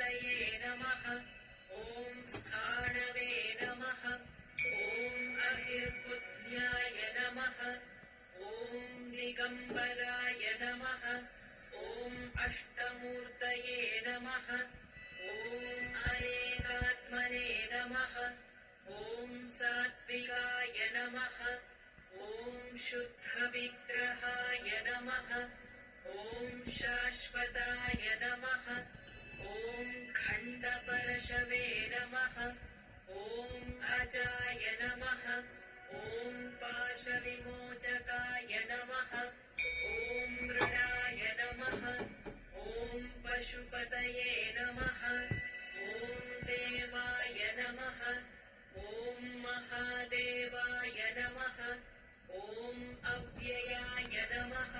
नमः। ॐ स्थाणवे नमः। ॐ अहिर्बुद्ध्याय नमः। ॐ दिगम्बराय नमः। ॐ अष्टमूर्तये नमः। ॐ अनेकात्मने नमः। ॐ सात्विकाय नमः। ॐ शुद्धविग्रहाय नमः। ॐ शाश्वताय नमः। ॐ खण्डपरशवे नमः। ॐ अजाय नमः। ॐ पाशविमोचकाय नमः। ॐ मृडाय नमः। ॐ पशुपतये नमः। ॐ देवाय नमः। ॐ महादेवाय नमः। ॐ अव्ययाय नमः।